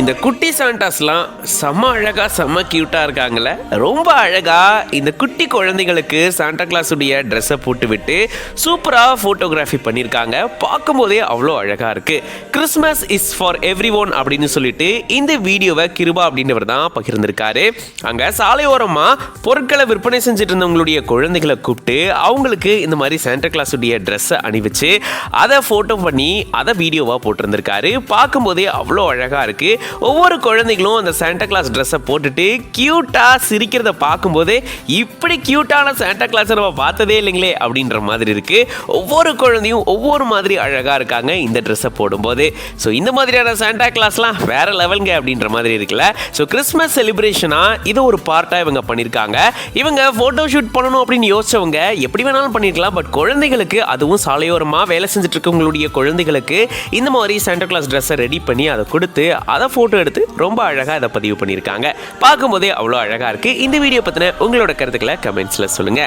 இந்த குட்டி சாண்டாஸ்லாம் செம்ம அழகா செம்ம கியூட்டா இருக்காங்கல்ல. ரொம்ப அழகா இந்த குட்டி குழந்தைகளுக்கு சாண்டா கிளாஸ் உடைய ட்ரெஸ்ஸை போட்டு விட்டு சூப்பரா போட்டோகிராஃபி பண்ணியிருக்காங்க. பார்க்கும்போதே அவ்வளோ அழகா இருக்கு. Christmas is for every one அப்படின்னு சொல்லிட்டு இந்த வீடியோவை கிருபா அப்படின்றவர் தான் பகிர்ந்திருக்காரு. அங்க சாலையோரமா பொருட்களை விற்பனை செஞ்சுட்டு இருந்தவங்களுடைய குழந்தைகளை கூப்பிட்டு அவங்களுக்கு இந்த மாதிரி சாண்டா கிளாஸ் உடைய ட்ரெஸ்ஸை அணிவிச்சு அதை போட்டோ பண்ணி அதை வீடியோவா போட்டிருந்திருக்காரு. பார்க்கும்போதே அவ்வளோ அழகா இருக்கு. ஒவ்வொரு குழந்தைகளும் அந்த சாண்டா கிளாஸ் ட்ரெஸ்ஸை போட்டுட்டு கியூட்டா சிரிக்கிறத பார்க்கும்போது இப்படி கியூட்டான சாண்டா கிளாஸ் நம்ம பார்த்ததே இல்லைங்களே அப்படின்ற மாதிரி இருக்கு. ஒவ்வொரு குழந்தையும் ஒவ்வொரு மாதிரி அழகா இருக்காங்க இந்த ட்ரெஸ்ஸை போடும்போது. ஸோ இந்த மாதிரியான சாண்டா கிளாஸ்லாம் வேற லெவலுங்க அப்படின்ற மாதிரி இருக்குல்ல. ஸோ கிறிஸ்மஸ் செலிப்ரேஷனா இது ஒரு பார்ட்டா இவங்க பண்ணியிருக்காங்க. இவங்க போட்டோ ஷூட் பண்ணணும் அப்படின்னு யோசிச்சவங்க எப்படி வேணாலும் பண்ணிருக்கலாம். பட் குழந்தைகளுக்கு, அதுவும் சாலையோரமா வேலை செஞ்சுட்டு இருக்கவங்களுடைய குழந்தைகளுக்கு இந்த மாதிரி சாண்டா கிளாஸ் ட்ரெஸ்ஸை ரெடி பண்ணி அதை கொடுத்து அதை போட்டோ எடுத்து ரொம்ப அழகா இதை பதிவு பண்ணியிருக்காங்க. பார்க்கும்போதே அவ்வளோ அழகா இருக்கு. இந்த வீடியோ பத்தின உங்களோட கருத்துக்களை கமெண்ட்ஸ்ல சொல்லுங்க.